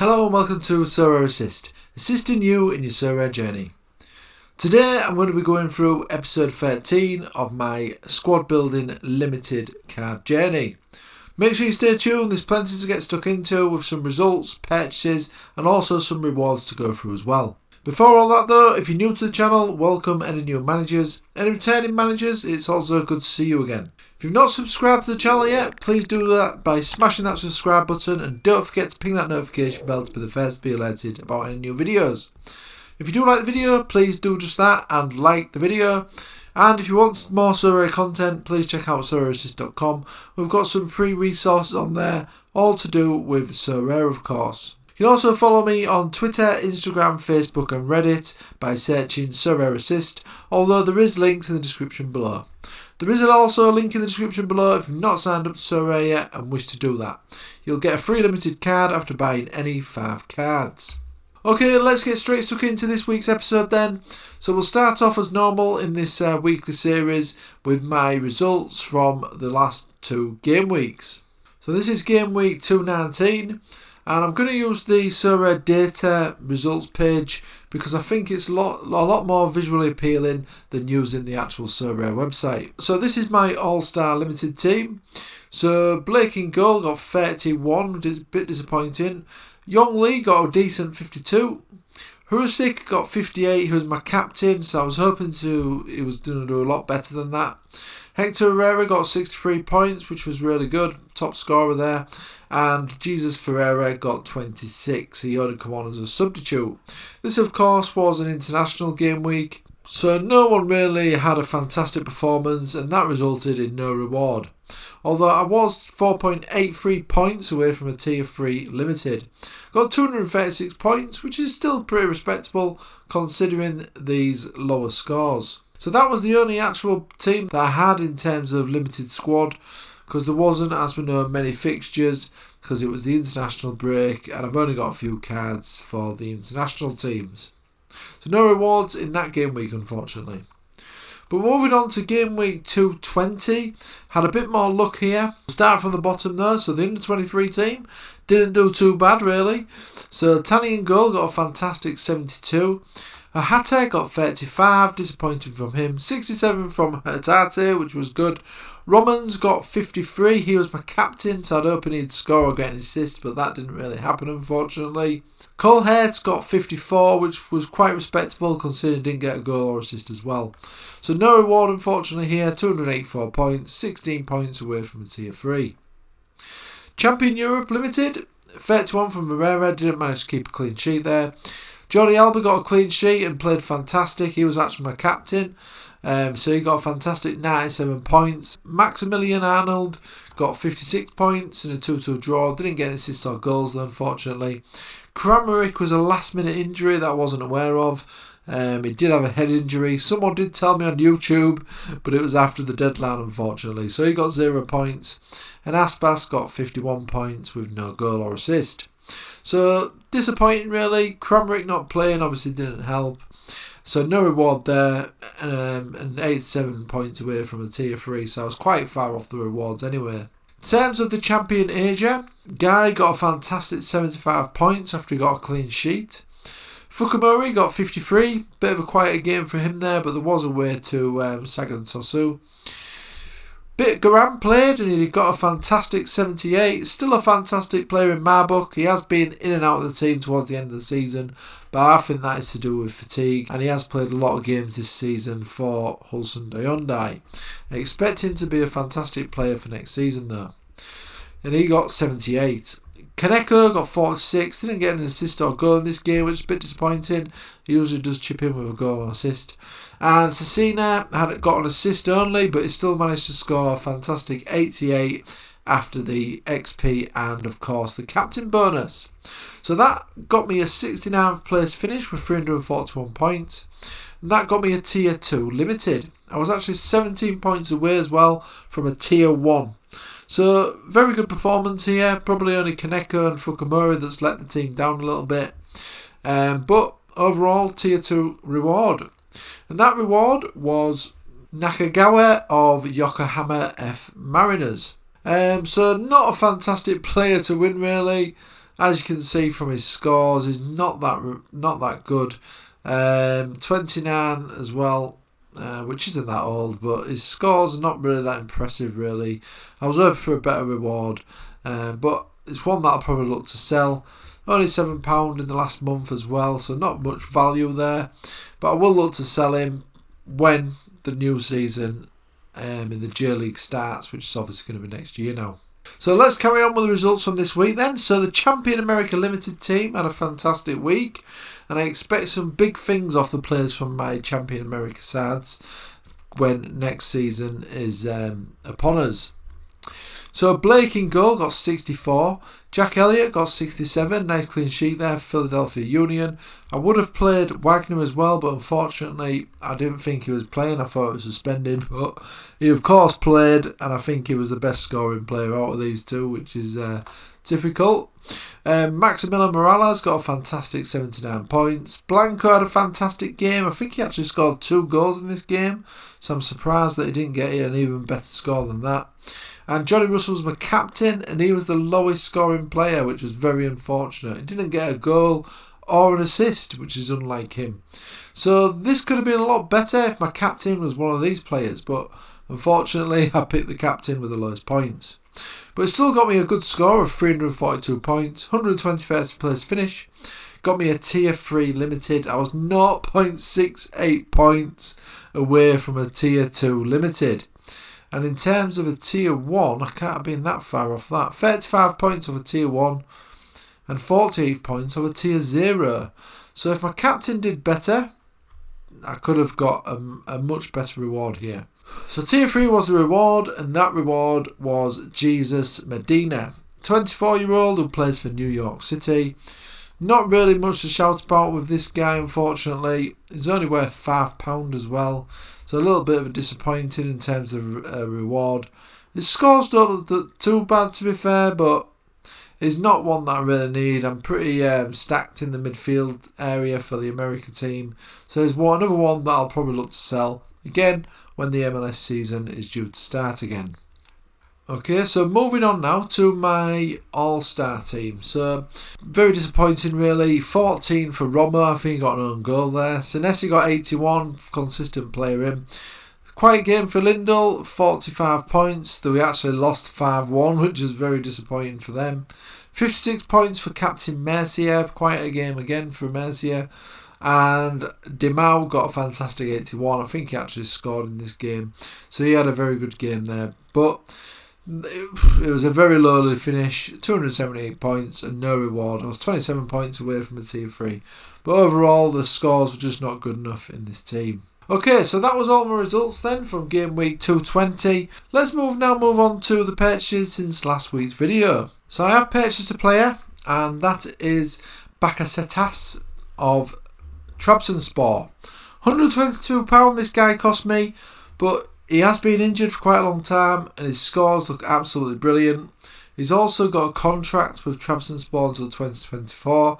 Hello and welcome to Sorare Assist, assisting you in your Sorare journey. Today I'm going to be going through episode 13 of my squad building limited card journey. Make sure you stay tuned, there's plenty to get stuck into with some results, purchases and also some rewards to go through as well. Before all that though, if you're new to the channel, welcome any new managers. Any returning managers, it's also good to see you again. If you've not subscribed to the channel yet, please do that by smashing that subscribe button and don't forget to ping that notification bell to be the first to be alerted about any new videos. If you do like the video, please do just that and like the video. And if you want more Sorare content, please check out SorareAssist.com. We've got some free resources on there, all to do with Sorare of course. You can also follow me on Twitter, Instagram, Facebook and Reddit by searching Sorare Assist, although there is links in the description below. There is also a link in the description below if you've not signed up to Sorare yet and wish to do that. You'll get a free limited card after buying any 5 cards. Okay, let's get straight stuck into this week's episode then. So we'll start off as normal in this weekly series with my results from the last 2 game weeks. So this is game week 219. And I'm going to use the Sorare data results page because I think it's a lot more visually appealing than using the actual Sorare website. So this is my all-star limited team. So Blake in goal got 31, which is a bit disappointing. Young Lee got a decent 52. Hurasik got 58, who was my captain, so I was hoping he was going to do a lot better than that. Hector Herrera got 63 points, which was really good, top scorer there. And Jesus Ferreira got 26, he only come on as a substitute. This of course was an international game week, so no one really had a fantastic performance and that resulted in no reward. Although I was 4.83 points away from a tier 3 limited. Got 236 points, which is still pretty respectable considering these lower scores. So that was the only actual team that I had in terms of limited squad, because there wasn't, as we know, many fixtures because it was the international break and I've only got a few cards for the international teams. So no rewards in that game week unfortunately. But moving on to game week 220, had a bit more luck here. Start from the bottom though, so the under 23 team didn't do too bad really. So Tani in goal got a fantastic 72. Ahate got 35, disappointing from him. 67 from Hatate, which was good. Romans got 53, he was my captain, so I'd hoping he'd score or get an assist, but that didn't really happen unfortunately. Cole Hertz got 54, which was quite respectable considering he didn't get a goal or assist as well. So no reward unfortunately here, 284 points, 16 points away from a tier 3. Champion Europe Limited, 31 from Herrera, didn't manage to keep a clean sheet there. Jordi Alba got a clean sheet and played fantastic. He was actually my captain. So he got a fantastic 97 points. Maximilian Arnold got 56 points in a 2-2 draw. Didn't get an assist or goals though, unfortunately. Kramaric was a last minute injury that I wasn't aware of. He did have a head injury. Someone did tell me on YouTube, but it was after the deadline unfortunately. So he got 0 points. And Aspas got 51 points with no goal or assist. So disappointing really. Kramaric not playing obviously didn't help. So no reward there, and 87 points away from a tier 3, so I was quite far off the rewards anyway. In terms of the champion Asia, Guy got a fantastic 75 points after he got a clean sheet. Fukumori got 53, bit of a quieter game for him there, but there was a way to Sagan Tosu. Garam played and he got a fantastic 78, still a fantastic player in my book. He has been in and out of the team towards the end of the season, but I think that is to do with fatigue and he has played a lot of games this season for Hulson Hyundai. I expect him to be a fantastic player for next season though. And he got 78. Kaneko got 46, didn't get an assist or goal in this game, which is a bit disappointing. He usually does chip in with a goal or assist. And Cecina had got an assist only, but he still managed to score a fantastic 88 after the XP and of course the captain bonus. So that got me a 69th place finish with 341 points. And that got me a tier 2 limited. I was actually 17 points away as well from a tier 1. So very good performance here. Probably only Kaneko and Fukumori that's let the team down a little bit. But overall tier 2 reward. And that reward was Nakagawa of Yokohama F Mariners. So not a fantastic player to win really. As you can see from his scores, he's not that good. 29 as well, which isn't that old, but his scores are not really that impressive really. I was hoping for a better reward, but it's one that I'll probably look to sell. Only £7 in the last month as well, so not much value there. But I will look to sell him when the new season in the J League starts, which is obviously going to be next year now. So let's carry on with the results from this week then. So the Champion America Limited team had a fantastic week, and I expect some big things off the players from my Champion America sides when next season is upon us. So Blake in goal got 64. Jack Elliott got 67. Nice clean sheet there for Philadelphia Union. I would have played Wagner as well, but unfortunately I didn't think he was playing. I thought he was suspended, but he of course played, and I think he was the best scoring player out of these two, which is typical. Maximilian Morales got a fantastic 79 points. Blanco had a fantastic game. I think he actually scored 2 goals in this game, so I'm surprised that he didn't get an even better score than that. And Johnny Russell was my captain, and he was the lowest scoring player, which was very unfortunate. He didn't get a goal or an assist, which is unlike him. So this could have been a lot better if my captain was one of these players, but unfortunately I picked the captain with the lowest points. But it still got me a good score of 342 points, 121st place finish. Got me a tier 3 limited. I was 0.68 points away from a tier 2 limited. And in terms of a tier 1, I can't have been that far off that. 35 points of a tier 1 and 48 points of a tier 0. So if my captain did better, I could have got a much better reward here. So tier 3 was the reward, and that reward was Jesus Medina. 24-year-old who plays for New York City. Not really much to shout about with this guy, unfortunately. He's only worth £5 as well. So a little bit of a disappointing in terms of reward. His scores don't look too bad, to be fair, but he's not one that I really need. I'm pretty stacked in the midfield area for the America team. So there's another one that I'll probably look to sell again when the MLS season is due to start again. Okay, so moving on now to my all-star team. So, very disappointing really. 14 for Roma, I think he got an own goal there. Senesi got 81, consistent player in. Quiet game for Lindell, 45 points, though we actually lost 5-1, which is very disappointing for them. 56 points for Captain Mercier, quiet game again for Mercier. And Dimao got a fantastic 81. I think he actually scored in this game. So he had a very good game there. But it was a very lowly finish, 278 points and no reward. I was 27 points away from a tier 3. But overall, the scores were just not good enough in this team. Okay, so that was all my results then from game week 220. Let's move on to the purchases since last week's video. So I have purchased a player, and that is Bakasetas of Trabzonspor. £122 this guy cost me, but he has been injured for quite a long time and his scores look absolutely brilliant. He's also got a contract with Trabzonspor until 2024.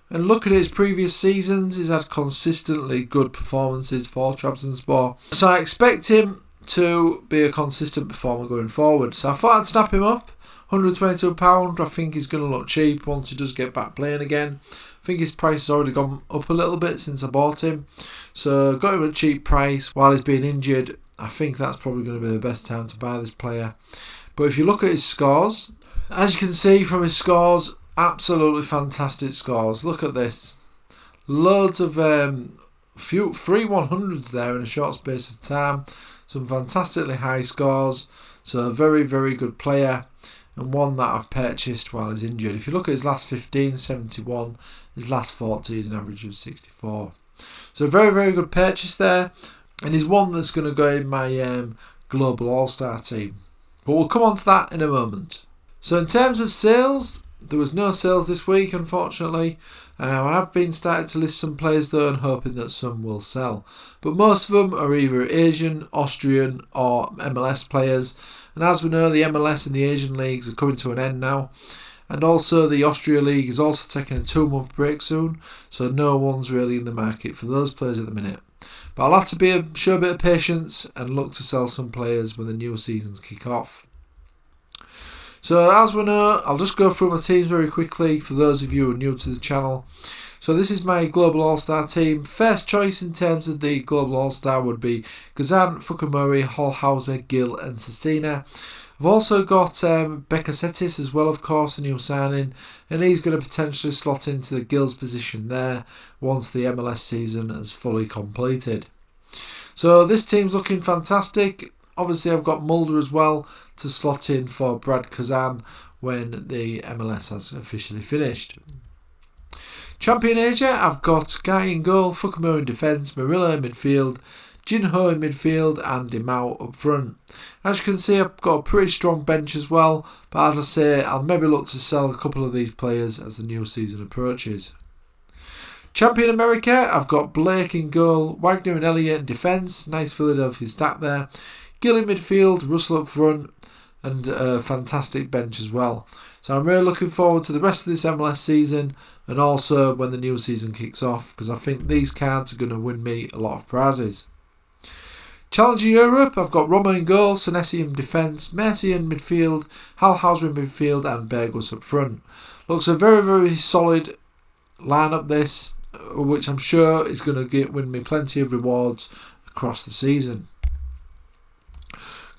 And looking at his previous seasons, he's had consistently good performances for Trabzonspor. So I expect him to be a consistent performer going forward. So I thought I'd snap him up. £122. I think he's going to look cheap once he does get back playing again. I think his price has already gone up a little bit since I bought him. So got him at a cheap price while he's being injured. I think that's probably going to be the best time to buy this player. But if you look at his scores, as you can see from his scores, absolutely fantastic scores. Look at this. Loads of free 100s there in a short space of time. Some fantastically high scores. So a very, very good player. And one that I've purchased while he's injured. If you look at his last 15, 71. His last 40 is an average of 64. So a very, very good purchase there. And he's one that's going to go in my global all-star team. But we'll come on to that in a moment. So in terms of sales, there was no sales this week, unfortunately. I have been starting to list some players though and hoping that some will sell. But most of them are either Asian, Austrian or MLS players. And as we know, the MLS and the Asian leagues are coming to an end now. And also the Austria League is also taking a 2-month break soon. So no one's really in the market for those players at the minute. But I'll have to show a bit of patience and look to sell some players when the new seasons kick off. So as we know, I'll just go through my teams very quickly for those of you who are new to the channel. So this is my Global All-Star team. First choice in terms of the Global All-Star would be Gazan, Fukumori, Hollhauser, Gill and Cecina. I've also got Bekasetis as well, of course, a new signing, and he's going to potentially slot into the Gill's position there once the MLS season is fully completed. So this team's looking fantastic. Obviously I've got Mulder as well to slot in for Brad Kazan when the MLS has officially finished. Champion Asia, I've got Guy in goal, Fukumura in defence, Marilla in midfield, Jinho in midfield and Dimao up front. As you can see, I've got a pretty strong bench as well, but as I say, I'll maybe look to sell a couple of these players as the new season approaches. Champion America, I've got Blake in goal, Wagner and Elliott in defence, nice Philadelphia stack there, Gill in midfield, Russell up front, and a fantastic bench as well. So I'm really looking forward to the rest of this MLS season and also when the new season kicks off, because I think these cards are going to win me a lot of prizes. Challenger Europe, I've got Roma in goal, Senesi in defence, Mercy in midfield, Hollhauser in midfield and Bergwus up front. Looks a very, very solid lineup this, which I'm sure is going to win me plenty of rewards across the season.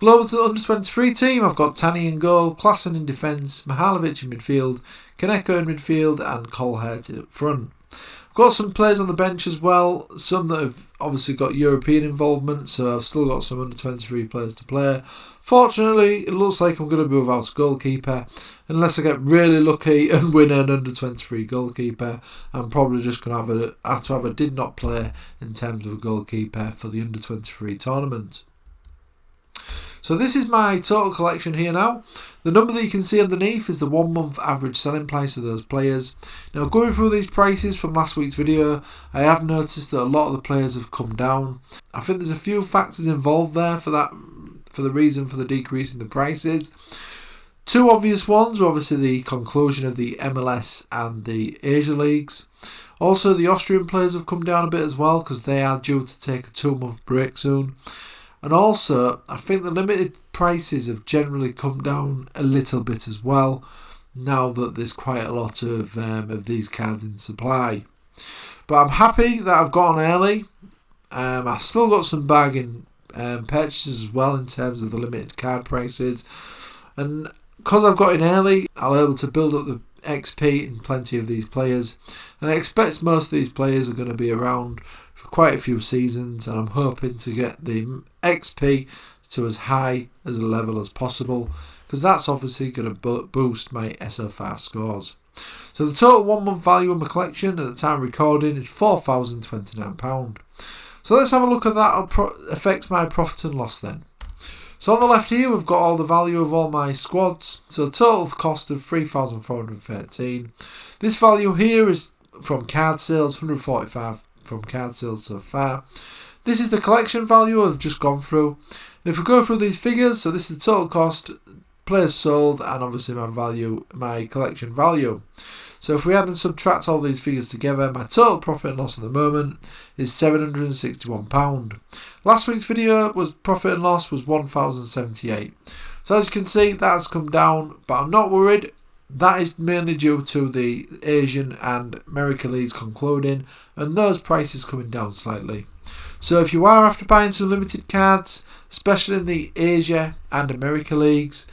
Global Under-23 team, I've got Tani in goal, Klassen in defence, Mihalovic in midfield, Kaneko in midfield and Colhert up front. I've got some players on the bench as well, some that have obviously got European involvement, so I've still got some under-23 players to play. Fortunately, it looks like I'm going to be without a goalkeeper, unless I get really lucky and win an under-23 goalkeeper. I'm probably just going to have to have a did not play in terms of a goalkeeper for the under-23 tournament. So this is my total collection here now. The number that you can see underneath is the 1 month average selling price of those players. Now going through these prices from last week's video, I have noticed that a lot of the players have come down. I think there's a few factors involved there for the reason for the decrease in the prices. Two obvious ones are obviously the conclusion of the MLS and the Asia leagues. Also the Austrian players have come down a bit as well because they are due to take a 2-month break soon. And also, I think the limited prices have generally come down a little bit as well, now that there's quite a lot of these cards in supply. But I'm happy that I've got on early. I've still got some bargain purchases as well in terms of the limited card prices. And because I've got in early, I'll be able to build up the XP in plenty of these players. And I expect most of these players are going to be around for quite a few seasons, and I'm hoping to get the XP to as high as a level as possible, because that's obviously going to boost my SO5 scores. So the total 1 month value of my collection at the time of recording is £4,029. So let's have a look at that. Affects my profit and loss then. So on the left here we've got all the value of all my squads. So total cost of 3,413. This value here is from card sales, 145 from card sales so far. This is the collection value I've just gone through. And if we go through these figures, so this is the total cost, players sold, and obviously my collection value. So if we add and subtract all these figures together, my total profit and loss at the moment is £761. Last week's video was profit and loss was £1,078. So as you can see, that has come down, but I'm not worried. That is mainly due to the Asian and America leagues concluding and those prices coming down slightly. So if you are after buying some limited cards, especially in the Asia and America leagues,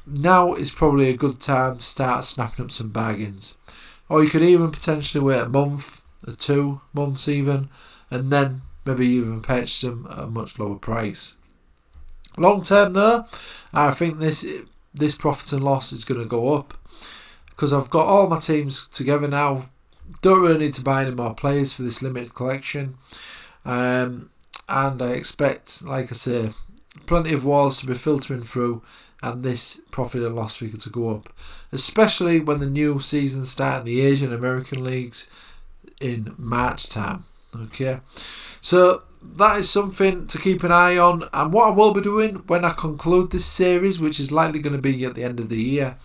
now is probably a good time to start snapping up some bargains. Or you could even potentially wait a month or 2 months even, and then maybe even purchase them at a much lower price. Long term though, I think this profit and loss is going to go up, because I've got all my teams together now. Don't really need to buy any more players for this limited collection. And I expect, like I say, plenty of walls to be filtering through and this profit and loss figure to go up, especially when the new season starts in the Asian American leagues in March time. Okay, so that is something to keep an eye on. And what I will be doing when I conclude this series, which is likely going to be at the end of the year,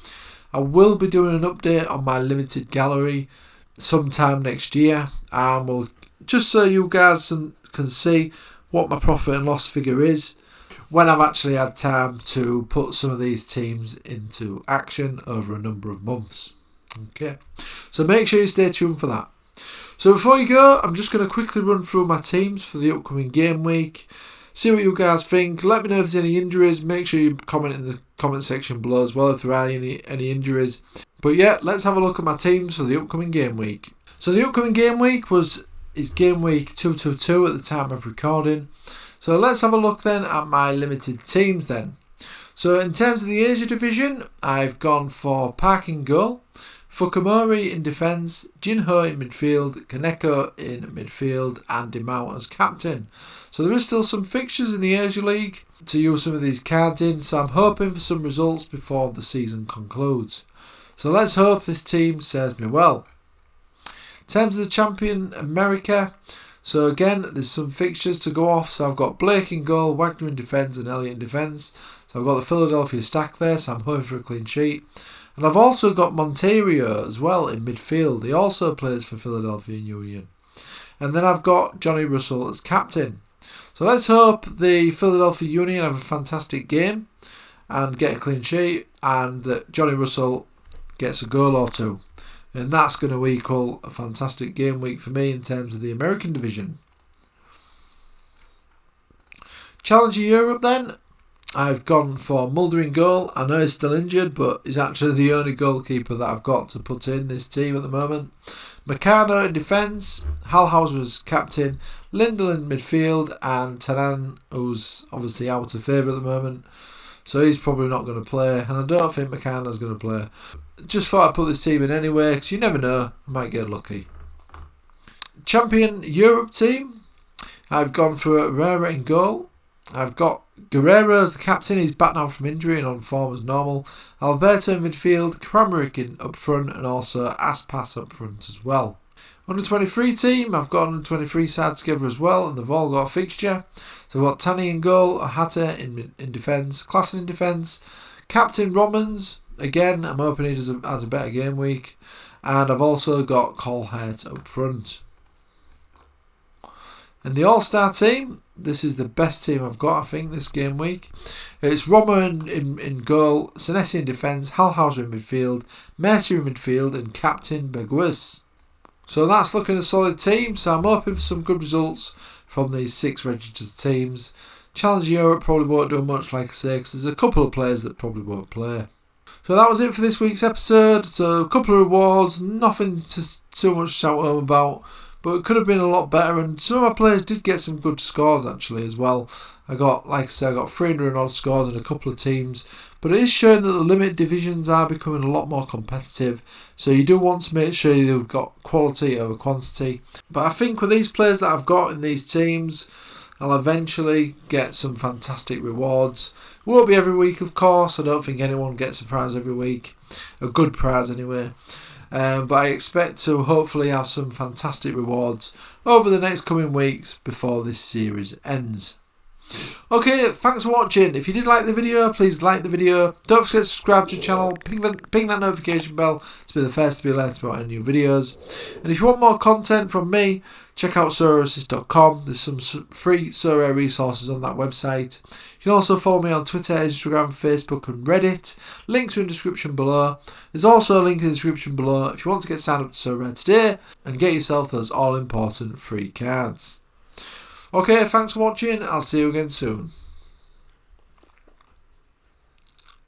I will be doing an update on my limited gallery sometime next year, and we'll just so you guys can see what my profit and loss figure is. when I've actually had time to put some of these teams into action over a number of months. Okay, so make sure you stay tuned for that. So before you go, I'm just going to quickly run through my teams for the upcoming game week. See what you guys think. Let me know if there's any injuries. Make sure you comment in the comment section below as well if there are any injuries. But yeah, let's have a look at my teams for the upcoming game week. So the upcoming game week is game week 222 at the time of recording. So let's have a look then at my limited teams then. So in terms of the Asia division, I've gone for Park in goal, Fukumori in defence, Jinho in midfield, Kaneko in midfield, and Dimao as captain. So there is still some fixtures in the Asia League to use some of these cards in, so I'm hoping for some results before the season concludes. So let's hope this team serves me well. In terms of the Champion America, so again, there's some fixtures to go off. So I've got Blake in goal, Wagner in defence, and Elliott in defence. So I've got the Philadelphia stack there, so I'm hoping for a clean sheet. And I've also got Monterio as well in midfield. He also plays for Philadelphia Union. And then I've got Johnny Russell as captain. So let's hope the Philadelphia Union have a fantastic game and get a clean sheet, and that Johnny Russell gets a goal or two. And that's going to equal a fantastic game week for me in terms of the American division. Challenger Europe then. I've gone for Mulder in goal. I know he's still injured, but he's actually the only goalkeeper that I've got to put in this team at the moment. Meccano in defence, Hallhauser as captain, Lindell in midfield, and Tanan, who's obviously out of favour at the moment. So he's probably not going to play, and I don't think Meccano's going to play. Just thought I'd put this team in anyway, because you never know, I might get lucky. Champion Europe team, I've gone for Herrera in goal. I've got Guerrero as the captain, he's back now from injury and on form as normal. Alberto in midfield, Kramaric in up front, and also Aspas up front as well. Under 23 team, I've got under 23 side together as well, and they've all got a fixture. So I've got Tani in goal, Ahata in defence, Klassen in defence, Captain Romans, again, I'm hoping he has a better game week, and I've also got Colhert up front. And the All-Star team, this is the best team I've got, I think, this game week. It's Roma in goal, Senesi in defence, Hallhauser in midfield, Mercier in midfield, and Captain Beguis. So that's looking a solid team, so I'm hoping for some good results from these 6 registered teams. Challenger Europe probably won't do much, like I say, because there's a couple of players that probably won't play. So that was it for this week's episode. So a couple of rewards, nothing to too much to shout home about, but it could have been a lot better, and some of my players did get some good scores actually as well. I got, like I said, I got 300 odd scores in a couple of teams, but it is showing that the limit divisions are becoming a lot more competitive, so you do want to make sure you've got quality over quantity. But I think with these players that I've got in these teams, I'll eventually get some fantastic rewards. It won't be every week, of course. I don't think anyone gets a prize every week, a good prize anyway. But I expect to hopefully have some fantastic rewards over the next coming weeks before this series ends. Okay, thanks for watching. If you did like the video, please like the video. Don't forget to subscribe to the channel, ping that notification bell to be the first to be alerted about any new videos. And if you want more content from me, check out SorareAssist.com. There's some free Sorare resources on that website. You can also follow me on Twitter, Instagram, Facebook and Reddit. Links are in the description below. There's also a link in the description below if you want to get signed up to Sorare today and get yourself those all-important free cards. Okay, thanks for watching. I'll see you again soon.